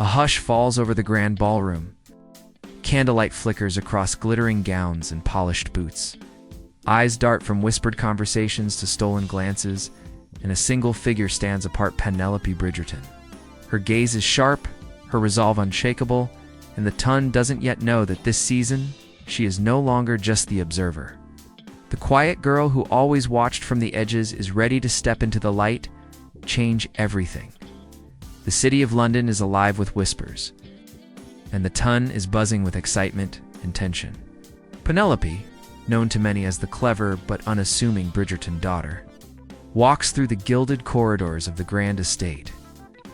A hush falls over the grand ballroom. Candlelight flickers across glittering gowns and polished boots. Eyes dart from whispered conversations to stolen glances, and a single figure stands apart: Penelope Bridgerton. Her gaze is sharp, her resolve unshakable, and the Tun doesn't yet know that this season, she is no longer just the observer. The quiet girl who always watched from the edges is ready to step into the light, change everything. The city of London is alive with whispers, and the Tun is buzzing with excitement and tension. Penelope, known to many as the clever but unassuming Bridgerton daughter, walks through the gilded corridors of the grand estate,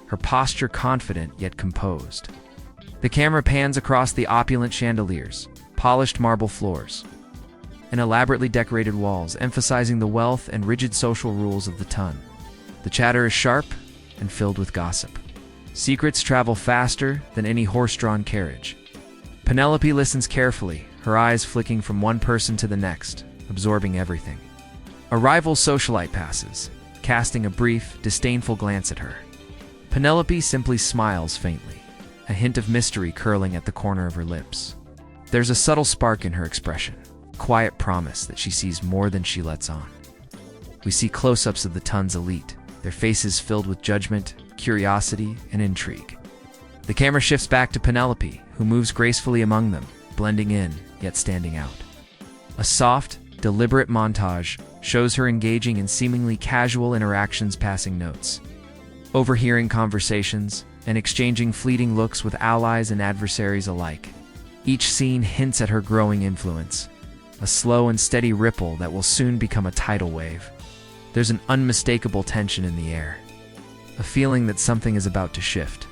her posture confident yet composed. The camera pans across the opulent chandeliers, polished marble floors, and elaborately decorated walls, emphasizing the wealth and rigid social rules of the Tun. The chatter is sharp and filled with gossip. Secrets travel faster than any horse-drawn carriage. Penelope listens carefully, her eyes flicking from one person to the next, absorbing everything. A rival socialite passes, casting a brief, disdainful glance at her. Penelope simply smiles faintly, a hint of mystery curling at the corner of her lips. There's a subtle spark in her expression, quiet promise that she sees more than she lets on. We see close-ups of the Tun's elite, their faces filled with judgment, curiosity, and intrigue. The camera shifts back to Penelope, who moves gracefully among them, blending in, yet standing out. A soft, deliberate montage shows her engaging in seemingly casual interactions, passing notes, overhearing conversations, and exchanging fleeting looks with allies and adversaries alike. Each scene hints at her growing influence, a slow and steady ripple that will soon become a tidal wave. There's an unmistakable tension in the air, a feeling that something is about to shift.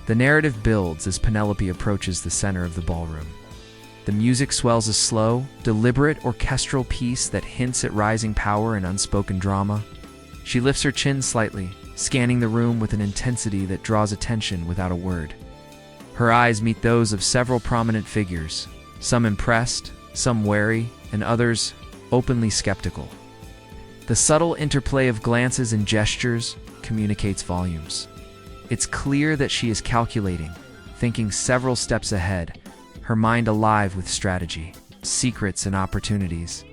The narrative builds as Penelope approaches the center of the ballroom. The music swells a slow, deliberate orchestral piece that hints at rising power and unspoken drama. She lifts her chin slightly, scanning the room with an intensity that draws attention without a word. Her eyes meet those of several prominent figures, some impressed, some wary, and others openly skeptical. The subtle interplay of glances and gestures communicates volumes. It's clear that she is calculating, thinking several steps ahead, her mind alive with strategy, secrets, and opportunities.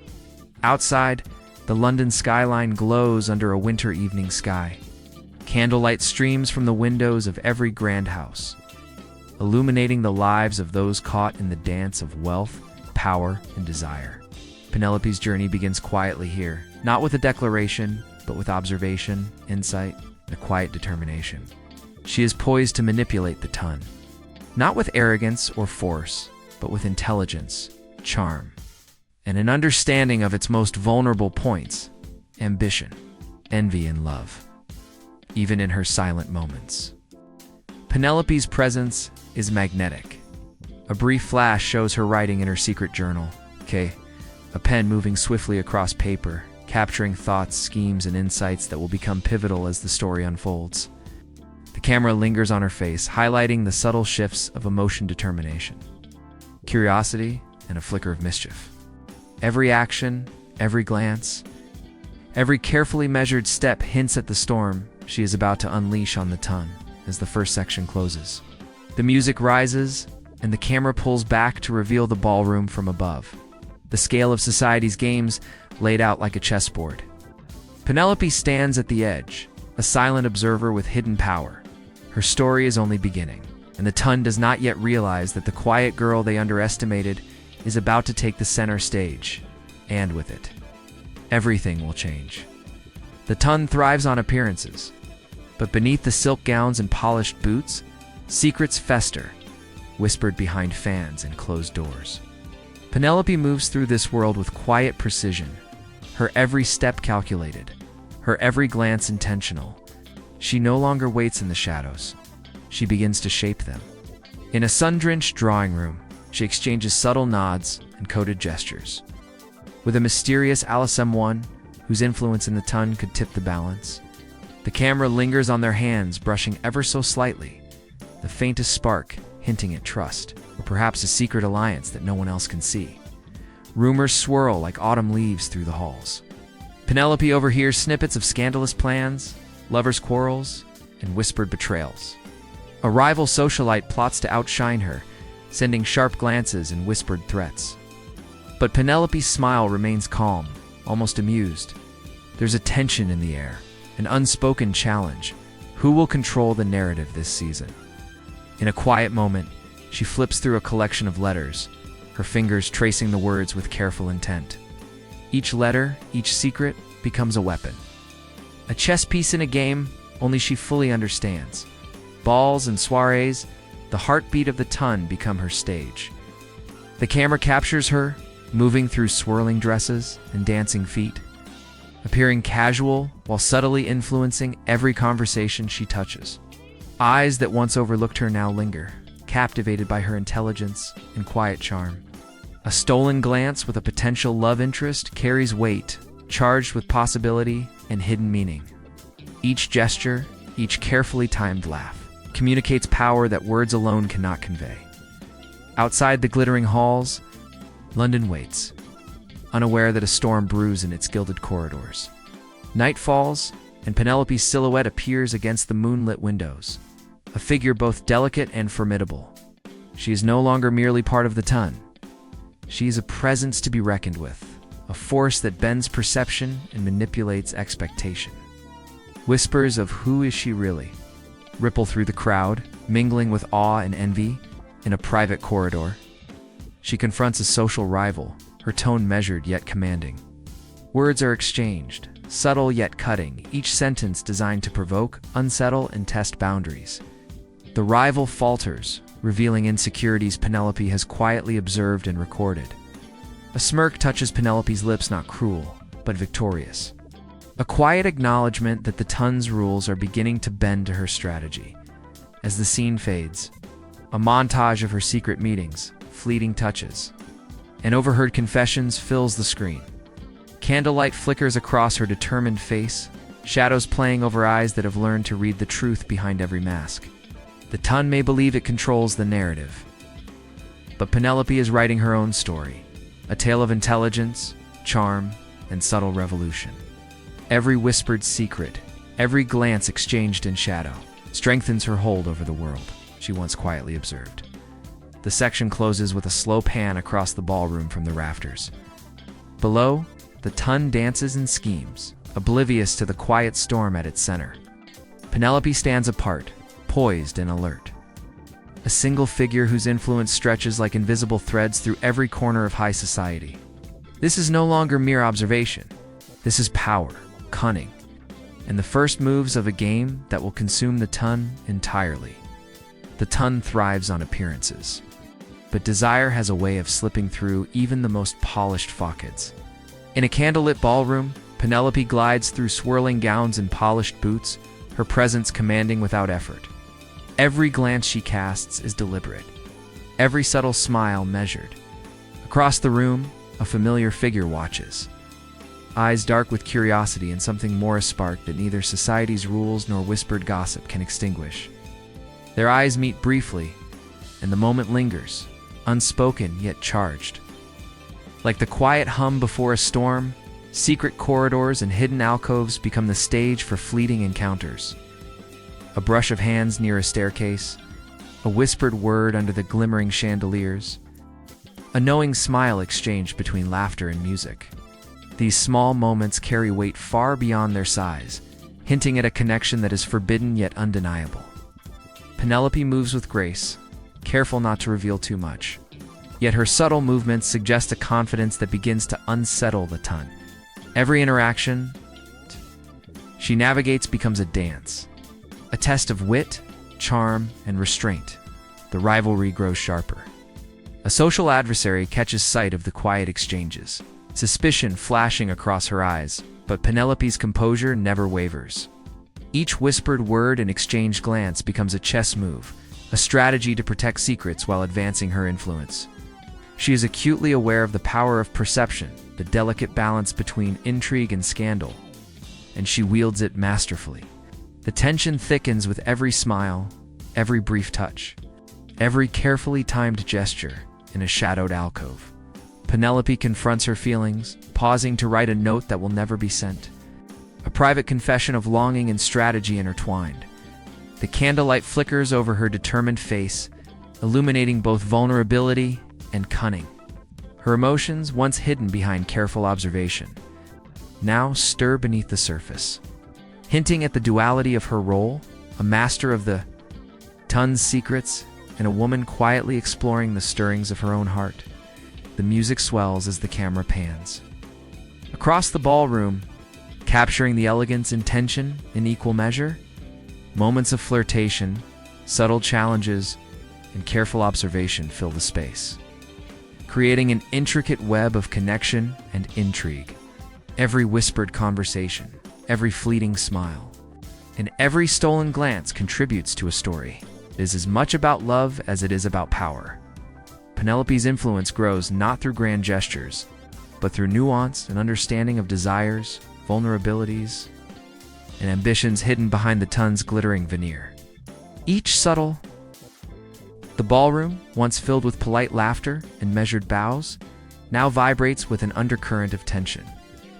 Outside, the London skyline glows under a winter evening sky. Candlelight streams from the windows of every grand house, illuminating the lives of those caught in the dance of wealth, power, and desire. Penelope's journey begins quietly here, not with a declaration, but with observation, insight, and a quiet determination. She is poised to manipulate the Tun, not with arrogance or force, but with intelligence, charm, and an understanding of its most vulnerable points: ambition, envy, and love, even in her silent moments. Penelope's presence is magnetic. A brief flash shows her writing in her secret journal, a pen moving swiftly across paper, capturing thoughts, schemes, and insights that will become pivotal as the story unfolds. The camera lingers on her face, highlighting the subtle shifts of emotion, determination, curiosity, and a flicker of mischief. Every action, every glance, every carefully measured step hints at the storm she is about to unleash on the Tun as the first section closes. The music rises, and the camera pulls back to reveal the ballroom from above, the scale of society's games laid out like a chessboard. Penelope stands at the edge, a silent observer with hidden power. Her story is only beginning, and the Tun does not yet realize that the quiet girl they underestimated is about to take the center stage, and with it, everything will change. The Tun thrives on appearances, but beneath the silk gowns and polished boots, secrets fester, whispered behind fans and closed doors. Penelope moves through this world with quiet precision, her every step calculated, her every glance intentional. She no longer waits in the shadows. She begins to shape them. In a sun-drenched drawing room, she exchanges subtle nods and coded gestures. With a mysterious Alice M1, whose influence in the Tun could tip the balance, the camera lingers on their hands, brushing ever so slightly, the faintest spark hinting at trust, or perhaps a secret alliance that no one else can see. Rumors swirl like autumn leaves through the halls. Penelope overhears snippets of scandalous plans, lovers' quarrels, and whispered betrayals. A rival socialite plots to outshine her, sending sharp glances and whispered threats. But Penelope's smile remains calm, almost amused. There's a tension in the air, an unspoken challenge. Who will control the narrative this season? In a quiet moment, she flips through a collection of letters, her fingers tracing the words with careful intent. Each letter, each secret, becomes a weapon. A chess piece in a game, only she fully understands. Balls and soirees, the heartbeat of the ton become her stage. The camera captures her, moving through swirling dresses and dancing feet, appearing casual while subtly influencing every conversation she touches. Eyes that once overlooked her now linger, captivated by her intelligence and quiet charm. A stolen glance with a potential love interest carries weight, charged with possibility and hidden meaning. Each gesture, each carefully timed laugh, communicates power that words alone cannot convey. Outside the glittering halls, London waits, unaware that a storm brews in its gilded corridors. Night falls, and Penelope's silhouette appears against the moonlit windows, a figure both delicate and formidable. She is no longer merely part of the ton. She is a presence to be reckoned with, a force that bends perception and manipulates expectation. Whispers of who is she really ripple through the crowd, mingling with awe and envy. In a private corridor, she confronts a social rival, her tone measured yet commanding. Words are exchanged, subtle yet cutting, each sentence designed to provoke, unsettle, and test boundaries. The rival falters, revealing insecurities Penelope has quietly observed and recorded. A smirk touches Penelope's lips, not cruel, but victorious. A quiet acknowledgement that the ton's rules are beginning to bend to her strategy. As the scene fades, a montage of her secret meetings, fleeting touches, and overheard confessions fills the screen. Candlelight flickers across her determined face, shadows playing over eyes that have learned to read the truth behind every mask. The ton may believe it controls the narrative, but Penelope is writing her own story, a tale of intelligence, charm, and subtle revolution. Every whispered secret, every glance exchanged in shadow, strengthens her hold over the world, she once quietly observed. The section closes with a slow pan across the ballroom from the rafters. Below, the ton dances and schemes, oblivious to the quiet storm at its center. Penelope stands apart, poised and alert. A single figure whose influence stretches like invisible threads through every corner of high society. This is no longer mere observation. This is power, cunning, and the first moves of a game that will consume the ton entirely. The ton thrives on appearances, but desire has a way of slipping through even the most polished facades. In a candlelit ballroom, Penelope glides through swirling gowns and polished boots, her presence commanding without effort. Every glance she casts is deliberate, every subtle smile measured. Across the room, a familiar figure watches, eyes dark with curiosity and something more a-spark that neither society's rules nor whispered gossip can extinguish. Their eyes meet briefly, and the moment lingers, unspoken yet charged. Like the quiet hum before a storm, secret corridors and hidden alcoves become the stage for fleeting encounters. A brush of hands near a staircase, a whispered word under the glimmering chandeliers, a knowing smile exchanged between laughter and music. These small moments carry weight far beyond their size, hinting at a connection that is forbidden yet undeniable. Penelope moves with grace, careful not to reveal too much. Yet her subtle movements suggest a confidence that begins to unsettle the ton. Every interaction she navigates becomes a dance, a test of wit, charm, and restraint. The rivalry grows sharper. A social adversary catches sight of the quiet exchanges, suspicion flashing across her eyes, but Penelope's composure never wavers. Each whispered word and exchanged glance becomes a chess move, a strategy to protect secrets while advancing her influence. She is acutely aware of the power of perception, the delicate balance between intrigue and scandal, and she wields it masterfully. The tension thickens with every smile, every brief touch, every carefully timed gesture in a shadowed alcove. Penelope confronts her feelings, pausing to write a note that will never be sent. A private confession of longing and strategy intertwined. The candlelight flickers over her determined face, illuminating both vulnerability and cunning. Her emotions, once hidden behind careful observation, now stir beneath the surface, hinting at the duality of her role, a master of the ton's secrets and a woman quietly exploring the stirrings of her own heart. The music swells as the camera pans. Across the ballroom, capturing the elegance and tension in equal measure, moments of flirtation, subtle challenges, and careful observation fill the space, creating an intricate web of connection and intrigue. Every whispered conversation, every fleeting smile, and every stolen glance contributes to a story. It is as much about love as it is about power. Penelope's influence grows not through grand gestures, but through nuance and understanding of desires, vulnerabilities, and ambitions hidden behind the ton's glittering veneer. The ballroom, once filled with polite laughter and measured bows, now vibrates with an undercurrent of tension.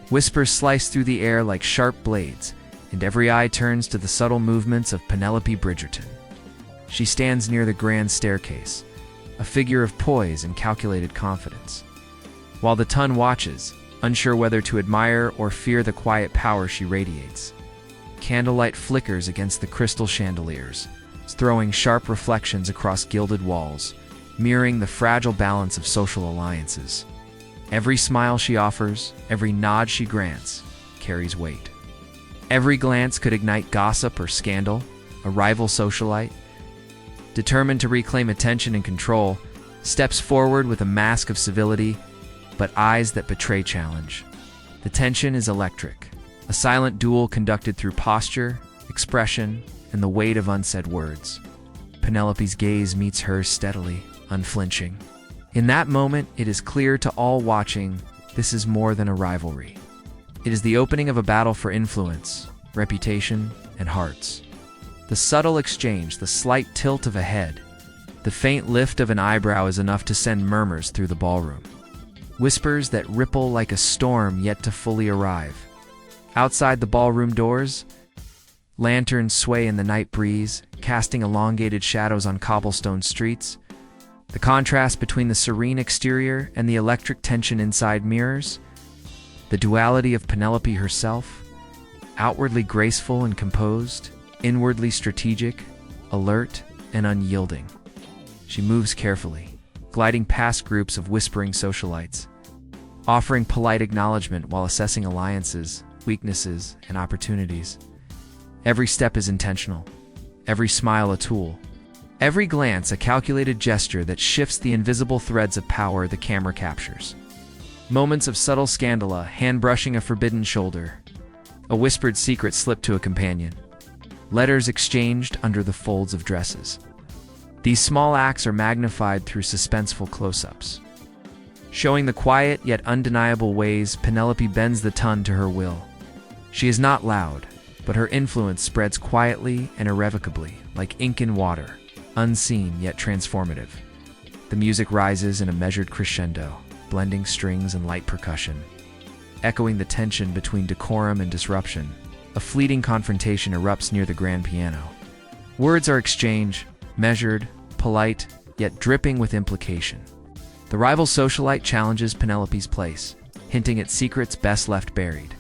Whispers slice through the air like sharp blades, and every eye turns to the subtle movements of Penelope Bridgerton. She stands near the grand staircase, a figure of poise and calculated confidence. While the ton watches, unsure whether to admire or fear the quiet power she radiates. Candlelight flickers against the crystal chandeliers, throwing sharp reflections across gilded walls, mirroring the fragile balance of social alliances. Every smile she offers, every nod she grants, carries weight. Every glance could ignite gossip or scandal. A rival socialite, determined to reclaim attention and control, steps forward with a mask of civility, but eyes that betray challenge. The tension is electric, a silent duel conducted through posture, expression, and the weight of unsaid words. Penelope's gaze meets hers steadily, unflinching. In that moment, it is clear to all watching, this is more than a rivalry. It is the opening of a battle for influence, reputation, and hearts. The subtle exchange, the slight tilt of a head, the faint lift of an eyebrow is enough to send murmurs through the ballroom. Whispers that ripple like a storm yet to fully arrive. Outside the ballroom doors, lanterns sway in the night breeze, casting elongated shadows on cobblestone streets. The contrast between the serene exterior and the electric tension inside mirrors. The duality of Penelope herself, outwardly graceful and composed, inwardly strategic, alert, and unyielding. She moves carefully, gliding past groups of whispering socialites, offering polite acknowledgement while assessing alliances, weaknesses, and opportunities. Every step is intentional, every smile a tool, every glance a calculated gesture that shifts the invisible threads of power the camera captures. Moments of subtle scandal, a hand brushing a forbidden shoulder, a whispered secret slipped to a companion, letters exchanged under the folds of dresses. These small acts are magnified through suspenseful close-ups, showing the quiet yet undeniable ways Penelope bends the ton to her will. She is not loud, but her influence spreads quietly and irrevocably, like ink in water, unseen yet transformative. The music rises in a measured crescendo, blending strings and light percussion, echoing the tension between decorum and disruption. A fleeting confrontation erupts near the grand piano. Words are exchanged, measured, polite, yet dripping with implication. The rival socialite challenges Penelope's place, hinting at secrets best left buried.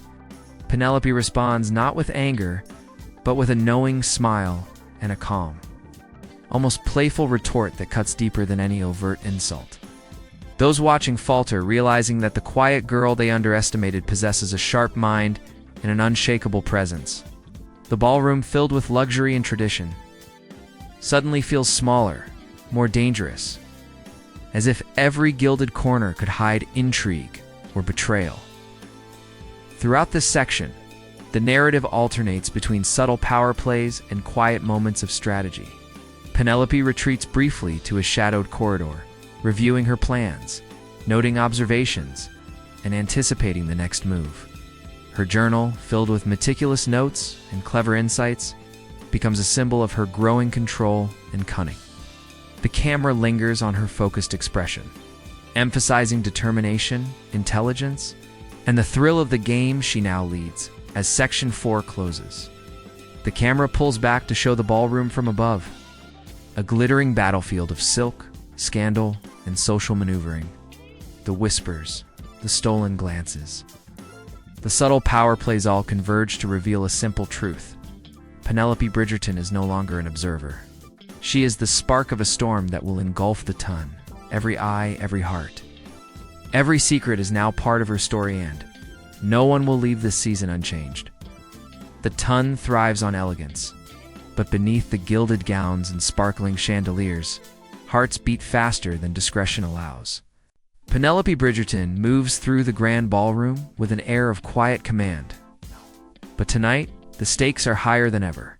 Penelope responds not with anger, but with a knowing smile and a calm, almost playful retort that cuts deeper than any overt insult. Those watching falter, realizing that the quiet girl they underestimated possesses a sharp mind and an unshakable presence. The ballroom, filled with luxury and tradition, suddenly feels smaller, more dangerous, as if every gilded corner could hide intrigue or betrayal. Throughout this section, the narrative alternates between subtle power plays and quiet moments of strategy. Penelope retreats briefly to a shadowed corridor, reviewing her plans, noting observations, and anticipating the next move. Her journal, filled with meticulous notes and clever insights, becomes a symbol of her growing control and cunning. The camera lingers on her focused expression, emphasizing determination, intelligence, and the thrill of the game she now leads as Section 4 closes. The camera pulls back to show the ballroom from above. A glittering battlefield of silk, scandal, and social maneuvering. The whispers, the stolen glances. The subtle power plays all converge to reveal a simple truth. Penelope Bridgerton is no longer an observer. She is the spark of a storm that will engulf the ton, every eye, every heart. Every secret is now part of her story, and no one will leave this season unchanged. The ton thrives on elegance, but beneath the gilded gowns and sparkling chandeliers, hearts beat faster than discretion allows. Penelope Bridgerton moves through the grand ballroom with an air of quiet command. But tonight, the stakes are higher than ever.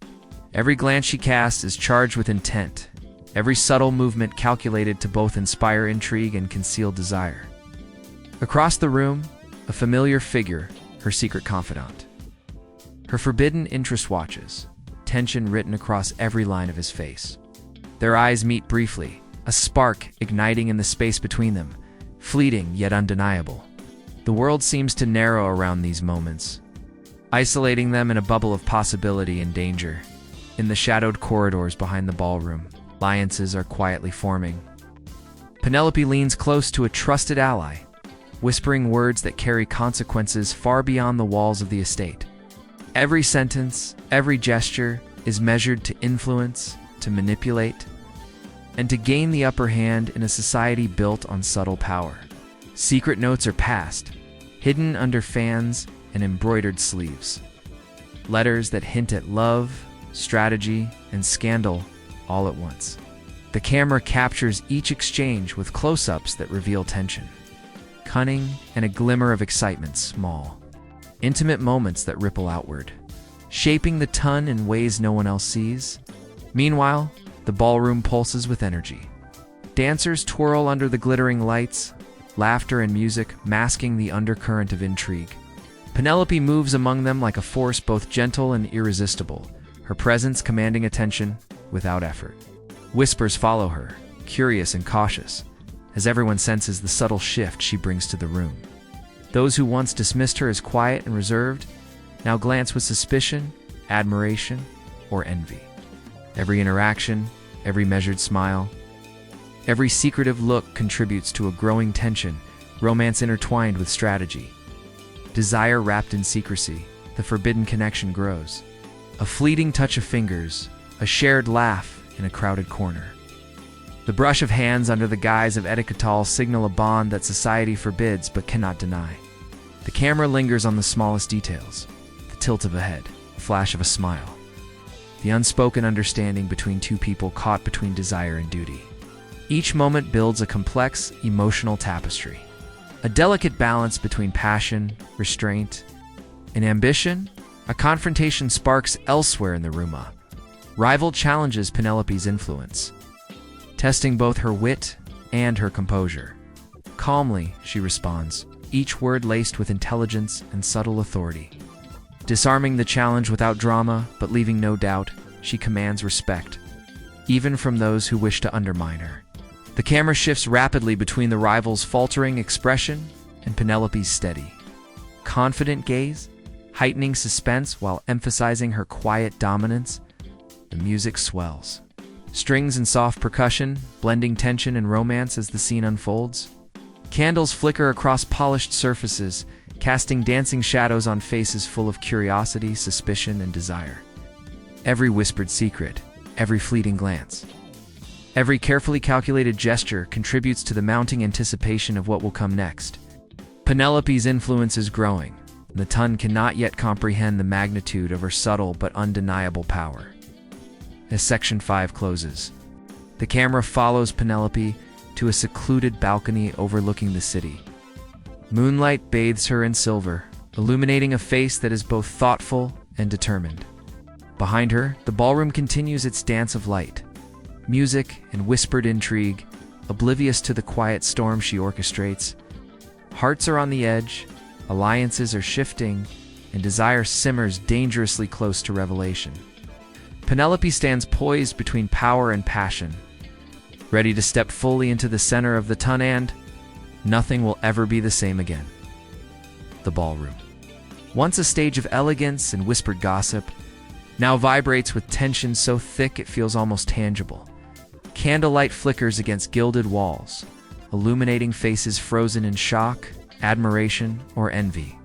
Every glance she casts is charged with intent, every subtle movement calculated to both inspire intrigue and conceal desire. Across the room, a familiar figure, her secret confidant. Her forbidden interest watches, tension written across every line of his face. Their eyes meet briefly, a spark igniting in the space between them, fleeting yet undeniable. The world seems to narrow around these moments, isolating them in a bubble of possibility and danger. In the shadowed corridors behind the ballroom, alliances are quietly forming. Penelope leans close to a trusted ally, whispering words that carry consequences far beyond the walls of the estate. Every sentence, every gesture is measured to influence, to manipulate, and to gain the upper hand in a society built on subtle power. Secret notes are passed, hidden under fans and embroidered sleeves. Letters that hint at love, strategy, and scandal all at once. The camera captures each exchange with close-ups that reveal tension, cunning, and a glimmer of excitement, small, intimate moments that ripple outward, shaping the ton in ways no one else sees. Meanwhile, the ballroom pulses with energy. Dancers twirl under the glittering lights, laughter and music masking the undercurrent of intrigue. Penelope moves among them like a force both gentle and irresistible, her presence commanding attention without effort. Whispers follow her, curious and cautious, as everyone senses the subtle shift she brings to the room. Those who once dismissed her as quiet and reserved now glance with suspicion, admiration, or envy. Every interaction, every measured smile, every secretive look contributes to a growing tension, romance intertwined with strategy. Desire wrapped in secrecy, the forbidden connection grows. A fleeting touch of fingers, a shared laugh in a crowded corner. The brush of hands under the guise of etiquette signal a bond that society forbids but cannot deny. The camera lingers on the smallest details, the tilt of a head, the flash of a smile, the unspoken understanding between two people caught between desire and duty. Each moment builds a complex, emotional tapestry, a delicate balance between passion, restraint, and ambition. A confrontation sparks elsewhere in the room. A rival challenges Penelope's influence, testing both her wit and her composure. Calmly, she responds, each word laced with intelligence and subtle authority. Disarming the challenge without drama, but leaving no doubt, she commands respect, even from those who wish to undermine her. The camera shifts rapidly between the rivals' faltering expression and Penelope's steady, confident gaze, heightening suspense while emphasizing her quiet dominance. The music swells. Strings and soft percussion, blending tension and romance as the scene unfolds. Candles flicker across polished surfaces, casting dancing shadows on faces full of curiosity, suspicion, and desire. Every whispered secret, every fleeting glance, every carefully calculated gesture contributes to the mounting anticipation of what will come next. Penelope's influence is growing, and the ton cannot yet comprehend the magnitude of her subtle but undeniable power. As Section 5 closes, the camera follows Penelope to a secluded balcony overlooking the city. Moonlight bathes her in silver, illuminating a face that is both thoughtful and determined. Behind her, the ballroom continues its dance of light, music and whispered intrigue, oblivious to the quiet storm she orchestrates. Hearts are on the edge, alliances are shifting, and desire simmers dangerously close to revelation. Penelope stands poised between power and passion, ready to step fully into the center of the ton, and nothing will ever be the same again. The ballroom. Once a stage of elegance and whispered gossip, now vibrates with tension so thick it feels almost tangible. Candlelight flickers against gilded walls, illuminating faces frozen in shock, admiration, or envy.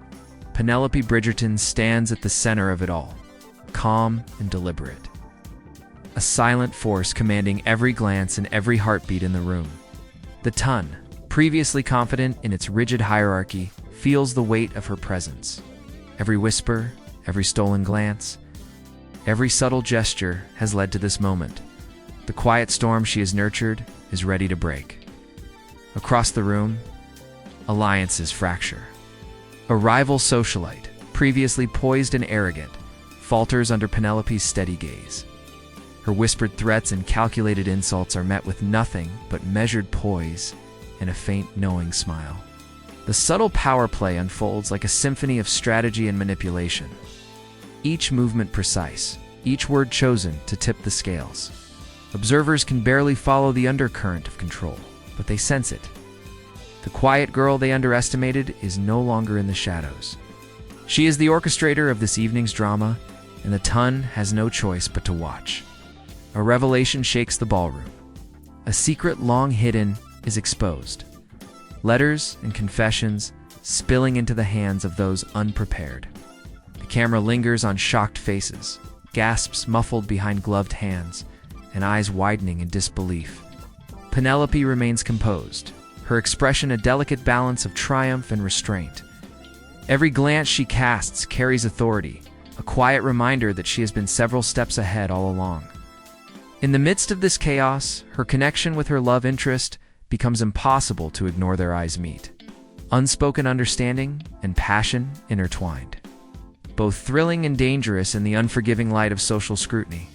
Penelope Bridgerton stands at the center of it all, calm and deliberate. A silent force commanding every glance and every heartbeat in the room. The Tun, previously confident in its rigid hierarchy, feels the weight of her presence. Every whisper, every stolen glance, every subtle gesture has led to this moment. The quiet storm she has nurtured is ready to break. Across the room, alliances fracture. A rival socialite, previously poised and arrogant, falters under Penelope's steady gaze. Her whispered threats and calculated insults are met with nothing but measured poise and a faint, knowing smile. The subtle power play unfolds like a symphony of strategy and manipulation. Each movement precise, each word chosen to tip the scales. Observers can barely follow the undercurrent of control, but they sense it. The quiet girl they underestimated is no longer in the shadows. She is the orchestrator of this evening's drama, and the Tun has no choice but to watch. A revelation shakes the ballroom. A secret long hidden is exposed. Letters and confessions spilling into the hands of those unprepared. The camera lingers on shocked faces, gasps muffled behind gloved hands, and eyes widening in disbelief. Penelope remains composed, her expression a delicate balance of triumph and restraint. Every glance she casts carries authority, a quiet reminder that she has been several steps ahead all along. In the midst of this chaos, her connection with her love interest becomes impossible to ignore. Their eyes meet. Unspoken understanding and passion intertwined. Both thrilling and dangerous in the unforgiving light of social scrutiny.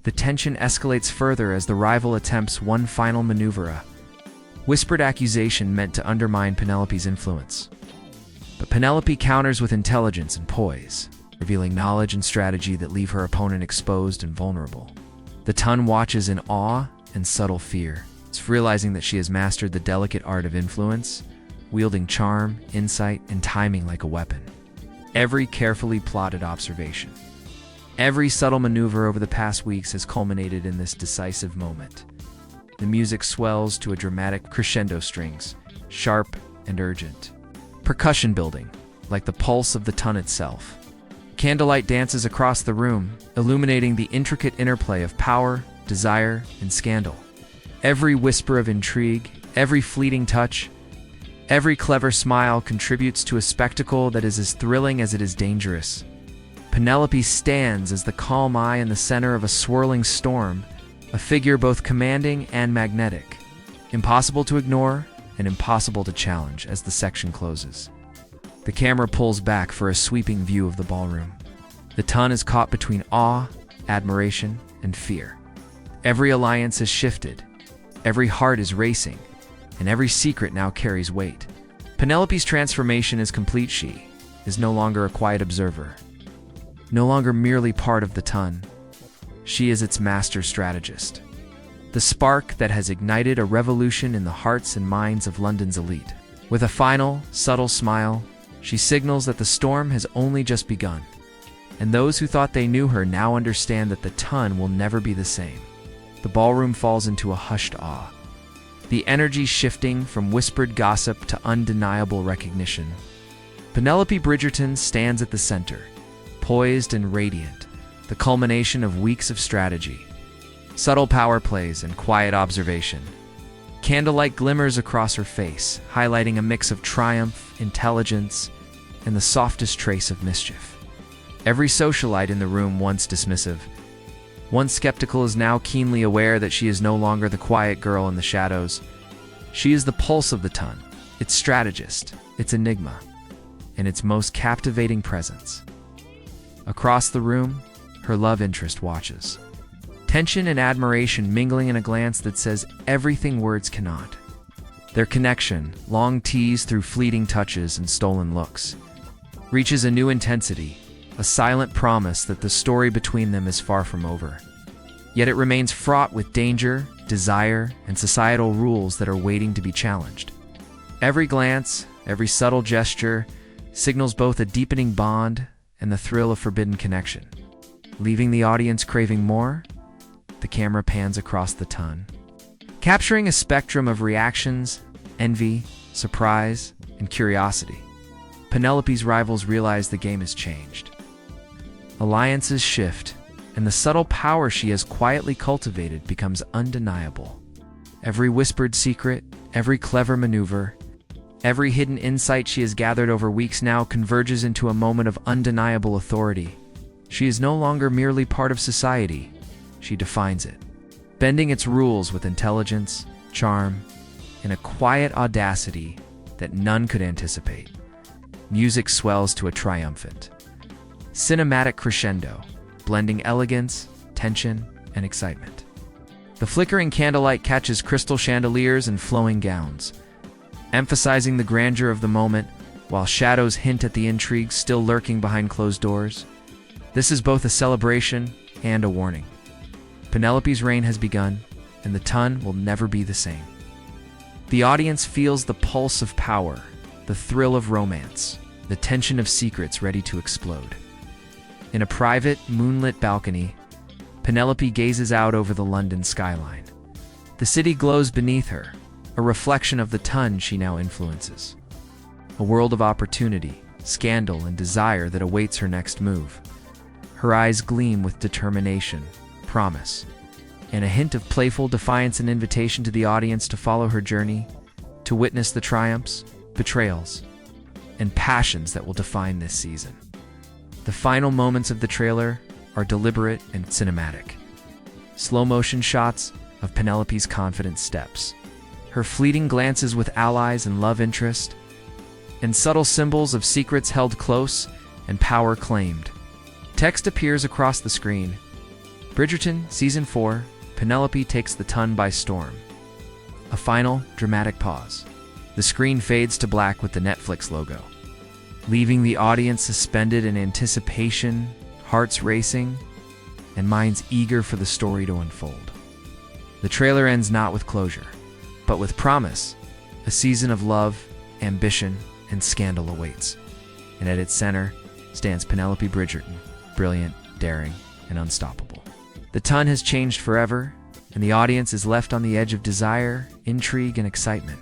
The tension escalates further as the rival attempts one final maneuver, a whispered accusation meant to undermine Penelope's influence. But Penelope counters with intelligence and poise, revealing knowledge and strategy that leave her opponent exposed and vulnerable. The Tun watches in awe and subtle fear, realizing that she has mastered the delicate art of influence, wielding charm, insight, and timing like a weapon. Every carefully plotted observation, every subtle maneuver over the past weeks has culminated in this decisive moment. The music swells to a dramatic crescendo strings, sharp and urgent. Percussion building, like the pulse of the Tun itself. Candlelight dances across the room, illuminating the intricate interplay of power, desire, and scandal. Every whisper of intrigue, every fleeting touch, every clever smile contributes to a spectacle that is as thrilling as it is dangerous. Penelope stands as the calm eye in the center of a swirling storm, a figure both commanding and magnetic, impossible to ignore and impossible to challenge as the section closes. The camera pulls back for a sweeping view of the ballroom. The Tun is caught between awe, admiration, and fear. Every alliance has shifted, every heart is racing, and every secret now carries weight. Penelope's transformation is complete. She is no longer a quiet observer, no longer merely part of the Tun. She is its master strategist. The spark that has ignited a revolution in the hearts and minds of London's elite. With a final, subtle smile, she signals that the storm has only just begun, and those who thought they knew her now understand that the Tun will never be the same. The ballroom falls into a hushed awe, the energy shifting from whispered gossip to undeniable recognition. Penelope Bridgerton stands at the center, poised and radiant, the culmination of weeks of strategy, subtle power plays, and quiet observation. Candlelight glimmers across her face, highlighting a mix of triumph, intelligence, and the softest trace of mischief. Every socialite in the room, once dismissive, once skeptical, is now keenly aware that she is no longer the quiet girl in the shadows. She is the pulse of the Tun, its strategist, its enigma, and its most captivating presence. Across the room, her love interest watches. Tension and admiration mingling in a glance that says everything words cannot. Their connection, long teased through fleeting touches and stolen looks, reaches a new intensity, a silent promise that the story between them is far from over. Yet it remains fraught with danger, desire, and societal rules that are waiting to be challenged. Every glance, every subtle gesture, signals both a deepening bond and the thrill of forbidden connection. Leaving the audience craving more, the camera pans across the ton, capturing a spectrum of reactions, envy, surprise, and curiosity. Penelope's rivals realize the game has changed. Alliances shift, and the subtle power she has quietly cultivated becomes undeniable. Every whispered secret, every clever maneuver, every hidden insight she has gathered over weeks now converges into a moment of undeniable authority. She is no longer merely part of society, she defines it, bending its rules with intelligence, charm, and a quiet audacity that none could anticipate. Music swells to a triumphant, cinematic crescendo, blending elegance, tension, and excitement. The flickering candlelight catches crystal chandeliers and flowing gowns, emphasizing the grandeur of the moment, while shadows hint at the intrigue still lurking behind closed doors. This is both a celebration and a warning. Penelope's reign has begun, and the ton will never be the same. The audience feels the pulse of power, the thrill of romance, the tension of secrets ready to explode. In a private, moonlit balcony, Penelope gazes out over the London skyline. The city glows beneath her, a reflection of the ton she now influences. A world of opportunity, scandal, and desire that awaits her next move. Her eyes gleam with determination, promise, and a hint of playful defiance, an invitation to the audience to follow her journey, to witness the triumphs, betrayals, and passions that will define this season. The final moments of the trailer are deliberate and cinematic. Slow-motion shots of Penelope's confident steps, her fleeting glances with allies and love interest, and subtle symbols of secrets held close and power claimed. Text appears across the screen. Bridgerton, Season 4, Penelope takes the ton by storm. A final, dramatic pause. The screen fades to black with the Netflix logo, leaving the audience suspended in anticipation, hearts racing, and minds eager for the story to unfold. The trailer ends not with closure, but with promise. A season of love, ambition, and scandal awaits. And at its center stands Penelope Bridgerton, brilliant, daring, and unstoppable. The ton has changed forever, and the audience is left on the edge of desire, intrigue, and excitement.